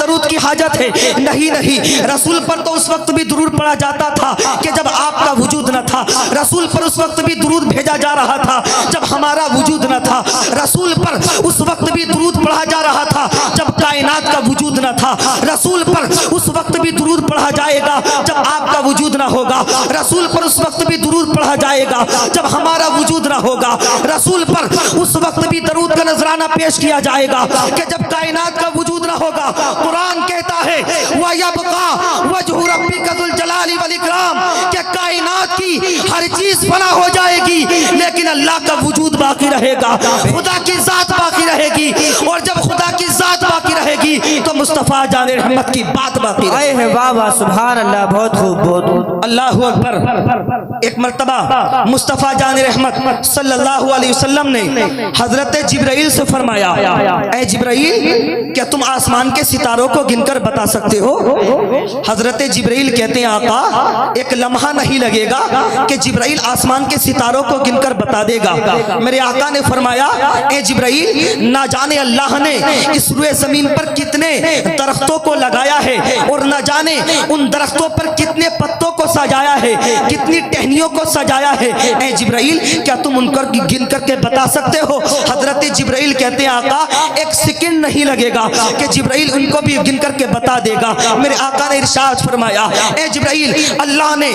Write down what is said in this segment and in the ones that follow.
درود کی حاجت ہے، نہیں نہیں، رسول پر تو اس وقت بھی درود پڑھا جاتا تھا کہ جب آپ کا وجود نہ تھا، رسول پر اس وقت بھی درود بھیجا جا رہا تھا جب ہمارا وجود نہ تھا، رسول پر اس وقت بھی درود پڑھا جا رہا تھا جب کائنات کا وجود نہ تھا، رسول پر اس وقت بھی درود پڑھا جائے گا جب آپ کا وجود نہ ہوگا، رسول پر اس وقت بھی درود پڑھا جائے گا جب ہمارا وجود نہ ہوگا، رسول پر اس وقت بھی درود کا نذرانہ پیش کیا جائے گا کہ جب کائنات کا وجود نہ ہوگا۔ قرآن کہتا ہے وَيَبْقَى وَجْهُ رَبِّكَ ذُو الْجَلَالِ وَالْإِكْرَامِ کہ کائنات کی ہر چیز فنا ہو جائے گی لیکن اللہ کا وجود باقی رہے گا، خدا کی ذات باقی رہے گی، اور جب خدا کی ذات باقی رہے گی تو مصطفیٰ جان رحمت کی بات باقی رہے گی۔ اے بابا سبحان اللہ، بہت خوب بہت خوب۔ اللہ اکبر۔ ایک مرتبہ مصطفیٰ جان رحمت صلی اللہ علیہ وسلم نے حضرت جبرائیل سے فرمایا اے جبرائیل کیا تم آسمان کے ستاروں کو گن کر بتا سکتے ہو؟ حضرت جبرائیل کہتے ہیں آقا ایک لمحہ نہیں لگے گا کہ جبرائیل آسمان کے ستاروں کو گن کر بتا دے گا۔ میرے آقا نے فرمایا اے جبرائیل نہ جانے اللہ نے اس روئے زمین پر کتنے درختوں کو لگایا ہے اور نہ جانے ان درختوں پر کتنے پتوں کو سجایا ہے، کتنی ٹہنیوں کو سجایا ہے، اے جبرائیل کیا تم ان کو گن کر کے بتا سکتے ہو؟ حضرت جبرائیل کہتے ہیں آقا ایک سیکنڈ نہیں لگے گا کہ جبرائیل ان کو بھی گن کر کے بتا دے گا۔ میرے آقا نے ارشاد فرمایا اے جبرائیل اللہ نے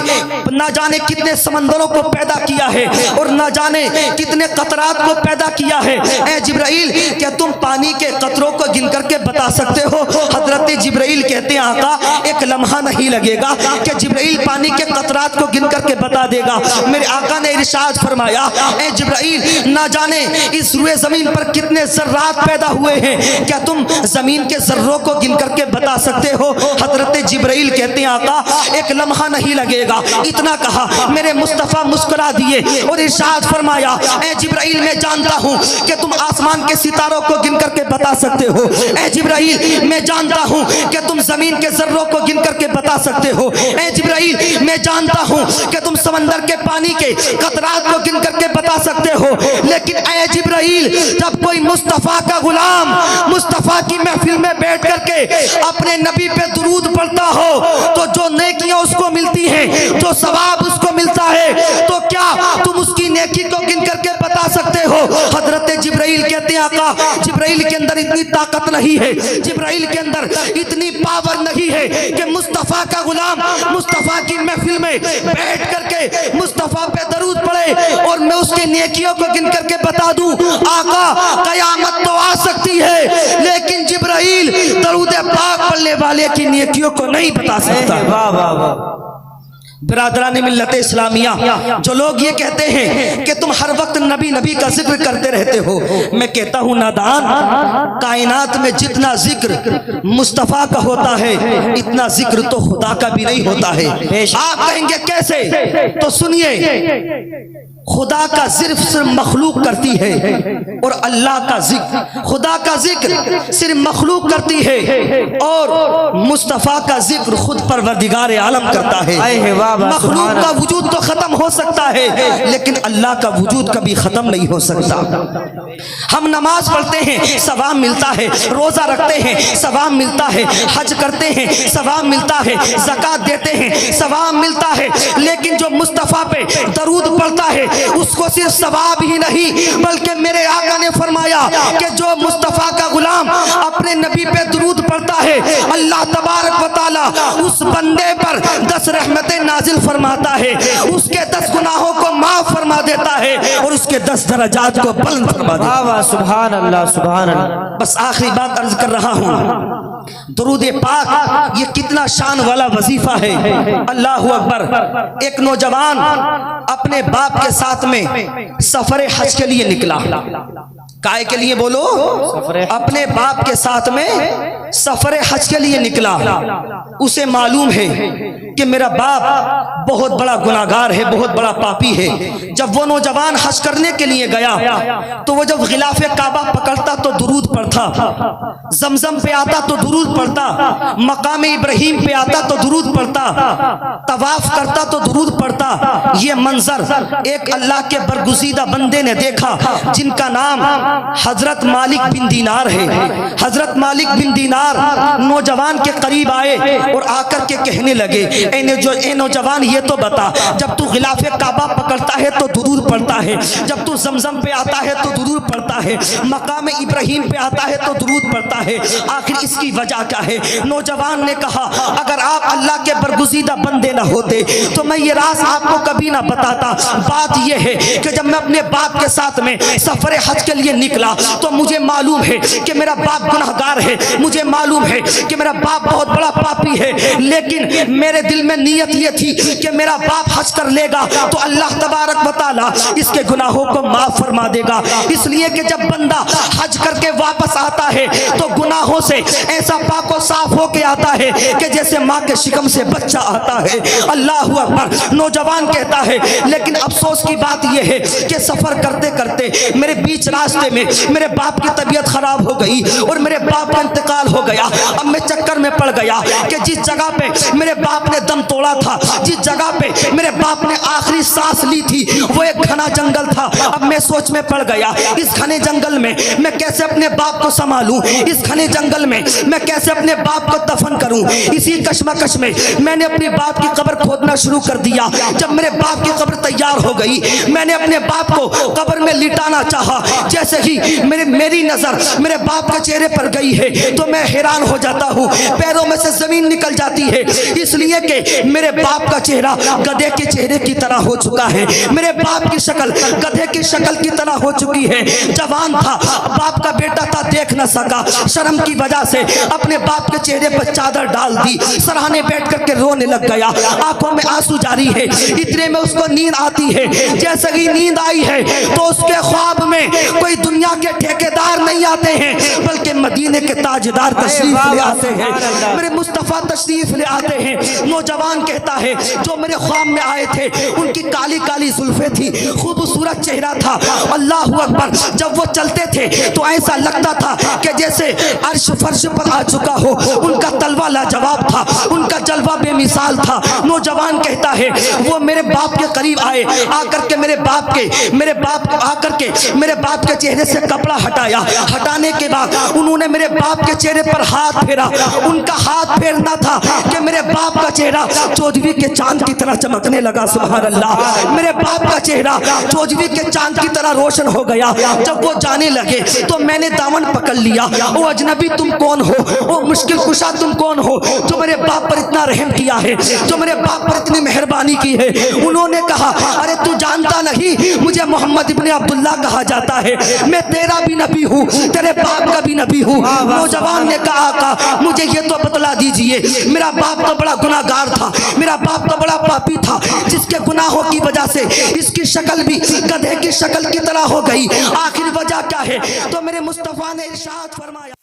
نہ جانے کتنے سمندروں کو پیدا کیا ہے اور نہ جانے کتنے قطرات کو پیدا کیا ہے، اے جبرائیل کیا تم پانی کے قطروں کو گن کر کے بتا سکتے ہو؟ حضرت جبرائیل کہتے ہیں آقا ایک لمحہ نہیں لگے گا کہ جبرائیل پانی کے قطرات کو گن کر کے بتا دے گا۔ میرے آقا نے ارشاد فرمایا اے جبرائیل نہ جانے اس روئے زمین پر کتنے ذرات پیدا ہوئے ہیں، کیا تم زمین کے ذروں کو گن کر کے بتا سکتے ہو؟ حضرت جبرائیل کہتے ہیں آقا ایک لمحہ نہیں لگے گا۔ اتنا کہا میرے مصطفیٰ مسکرا دیے اور ارشاد فرمایا اے جبرائیل میں جانتا ہوں کہ تم آسمان کے ستاروں کو گن کر کے بتا سکتے ہو، اے جبرائیل میں جانتا ہوں کہ تم زمین کے ذروں کو گن کر کے بتا سکتے ہو، اے جبرائیل میں جانتا ہوں کہ تم سمندر کے پانی کے قطرات کو گن کر کے بتا سکتے ہو، لیکن اے جبرائیل جب کوئی مصطفیٰ کا غلام مصطفیٰ کی محفل میں بیٹھ کر کے اپنے نبی پہ درود پڑھتا ہو تو جو نیکیاں اس کو ملتی ہیں، جو ثواب اس کو ملتا ہے، تو کیا تم اس کی نیکی کو گن کر کے بتا سکتے ہو؟ حضرت جبرائیل کہتے ہیں آقا جبرائیل کے اندر اتنی طاقت نہیں ہے، جبرائیل کے اندر اتنی پاور نہیں ہے کہ مصطفیٰ کا غلام مصطفیٰ کی محفل میں بیٹھ کر کے مصطفیٰ پہ درود پڑھے اور میں اس کے نیکیوں کو گن کر کے بتا دوں۔ آقا قیامت تو آ سکتی ہے لیکن جبرائیل درود پاک پڑھنے والے کی نیکیوں کو نہیں بتا سکتا۔ واہ واہ واہ۔ برادران ملت اسلامیہ جو لوگ یہ کہتے ہیں کہ تم ہر وقت نبی نبی کا ذکر کرتے رہتے ہو، میں کہتا ہوں نادان، کائنات میں جتنا ذکر مصطفیٰ کا ہوتا ہے اتنا ذکر تو خدا کا بھی نہیں ہوتا ہے۔ آپ کہیں گے کیسے؟ تو سنیے خدا کا ذکر صرف مخلوق کرتی ہے اور اللہ کا ذکر خدا کا ذکر صرف مخلوق کرتی ہے اور مصطفیٰ کا ذکر خود پروردگار عالم کرتا ہے۔ مخلوق کا وجود تو ختم ہو سکتا ہے لیکن اللہ کا وجود کبھی ختم نہیں ہو سکتا۔ ہم نماز پڑھتے ہیں ثواب ملتا ہے، روزہ رکھتے ہیں ثواب ملتا ہے، حج کرتے ہیں ثواب ملتا ہے، زکوٰۃ دیتے ہیں ثواب ملتا ہے، لیکن جو مصطفیٰ پہ درود پڑھتا ہے اس کو صرف ثواب ہی نہیں بلکہ میرے آقا نے فرمایا کہ جو مصطفیٰ کا غلام اپنے نبی پہ درود پڑھتا ہے اللہ تبارک و تعالی اس بندے پر 10 رحمتیں نازل فرماتا ہے، اس کے 10 گناہوں کو معاف فرما دیتا ہے اور اس کے 10 درجات کو بلند فرما دیتا ہے۔ واہ سبحان اللہ سبحان اللہ۔ بس آخری بات عرض کر رہا ہوں، درود پاک یہ کتنا شان والا وظیفہ ہے۔ اللہ اکبر۔ ایک نوجوان اپنے باپ کے ساتھ میں سفر حج کے لیے نکلا۔ کائے کے لیے بولو؟ اپنے باپ کے ساتھ میں سفر حج کے لیے نکلا۔ اسے معلوم ہے کہ میرا باپ بہت بڑا گناہگار ہے, بہت بڑا پاپی ہے. جب وہ نوجوان حج کرنے کے لیے گیا تو وہ جب غلاف کعبہ پکڑتا تو درود پڑھتا, زمزم پہ آتا تو درود پڑھتا, مقام ابراہیم پہ آتا تو درود پڑھتا, طواف کرتا تو درود پڑھتا. یہ منظر ایک اللہ کے برگزیدہ بندے نے دیکھا جن کا نام حضرت مالک بن دینار ہے. حضرت مالک بن دینار نوجوان کے قریب آئے اور آ کر کے کہنے لگے, اے نوجوان یہ تو بتا, جب تو غلاف کعبہ پکڑتا ہے تو درود پڑھتا ہے, جب تو زمزم پہ آتا ہے تو درود پڑھتا ہے, مقام ابراہیم پہ آتا ہے تو درود پڑھتا ہے, آخر اس کی وجہ کیا ہے؟ نوجوان نے کہا اگر آپ اللہ کے برگزیدہ بندے نہ ہوتے تو میں یہ راز آپ کو کبھی نہ بتاتا. بات یہ ہے کہ جب میں اپنے باپ کے ساتھ میں سفر حج کے لیے نکلا تو مجھے معلوم ہے کہ میرا باپ گناہگار ہے, مجھے معلوم ہے کہ میرا باپ بہت بڑا پاپی ہے, لیکن میرے دل میں نیت یہ تھی کہ میرا باپ حج کر لے گا تو اللہ تبارک و تعالی اس کے گناہوں کو معاف فرما دے گا. اس لیے کہ جب بندہ حج کر کے واپس آتا ہے تو گناہوں سے ایسا پاک و صاف ہو کے آتا ہے کہ جیسے ماں کے شکم سے بچہ آتا ہے. اللہ اکبر. نوجوان کہتا ہے لیکن افسوس کی بات یہ ہے کہ سفر کرتے کرتے میرے بیچ راستے میں میرے باپ کی طبیعت خراب ہو گئی اور میرے باپ کا انتقال ہو گیا. اب میں چکر میں پڑ گیا کہ جس جگہ پہ میرے باپ نے دم توڑا تھا, جس جگہ پہ میرے باپ نے آخری سانس لی تھی وہ ایک گھنا جنگل تھا. اب میں سوچ میں پڑ گیا اس گھنے جنگل میں میں کیسے اپنے باپ کو سنبھالوں, اس گھنے جنگل میں میں کیسے اپنے باپ کو دفن کروں. اسی کشمکش میں نے اپنے باپ کی قبر کھودنا شروع کر دیا. جب میرے باپ کی قبر تیار ہو گئی میں نے اپنے باپ کو قبر میں لٹانا چاہا. جیسے ہی میری نظر میرے باپ کے چہرے پر گئی ہے تو میں حیران ہو جاتا ہوں, پیروں میں سے زمین نکل جاتی ہے, اس لیے کہ میرے باپ کا چہرہ گدھے کے چہرے کی طرح ہو چکا ہے, میرے باپ کی شکل گدھے کی شکل کی طرح ہو چکی ہے. جوان تھا, باپ کا بیٹا تھا, دیکھ نہ سکا, شرم کی وجہ سے اپنے باپ کے چہرے پر چادر ڈال دی, سرہانے بیٹھ کر کے رونے لگ گیا, آنکھوں میں آنسو جاری ہے. اتنے میں اس کو نیند آتی ہے. جیسے ہی نیند آئی ہے تو اس کے خواب میں کوئی دنیا کے ٹھیکیدار نہیں آتے ہیں بلکہ مدینے کے تاجدار تشریف لے آتے ہیں, میرے مصطفیٰ تشریف لے آتے ہیں. نوجوان کہتا ہے جو میرے خواب میں آئے تھے ان کی کالی کالی زلفیں تھی, خوبصورت چہرہ تھا. اللہ اکبر. جب وہ چلتے تھے تو ایسا لگتا تھا کہ جیسے عرش فرش پر آ چکا ہو. ان کا تلوہ لاجواب تھا, ان کا جلوہ بے مثال تھا. نوجوان کہتا ہے وہ میرے باپ کے قریب آئے, آ کر کے میرے باپ کے چہرے سے کپڑا ہٹایا. ہٹانے کے بعد انہوں نے میرے باپ کے چہرے پر ہاتھ پھیرا. ان کا ہاتھ پھیرنا تھا کہ میرے باپ کا چہرہ چودھویں کے چاند کی طرح چمکنے لگا. سبحان اللہ. میرے باپ کا چہرہ چودھویں کے چاند کی طرح روشن ہو گیا. جب وہ جانے لگے تو میں نے دامن پکڑ لیا. او اجنبی تم کون ہو, او مشکل کشا تم کون ہو جو میرے باپ پر اتنا رحم کیا ہے, جو میرے باپ پر اتنی مہربانی کی ہے. انہوں نے کہا ارے تو جانتا نہیں مجھے محمد ابن عبداللہ کہا جاتا ہے, میں تیرا بھی نبی ہوں, تیرے باپ کا بھی نبی ہوں. نوجوان نے کہا آقا مجھے یہ تو بتلا دیجئے, میرا باپ تو بڑا گناہگار تھا, میرا باپ تو بڑا پاپی تھا, جس کے گناہوں کی وجہ سے اس کی شکل بھی گدھے کی شکل کی طرح ہو گئی. آخر وجہ کیا ہے؟ تو میرے مصطفیٰ نے ارشاد فرمایا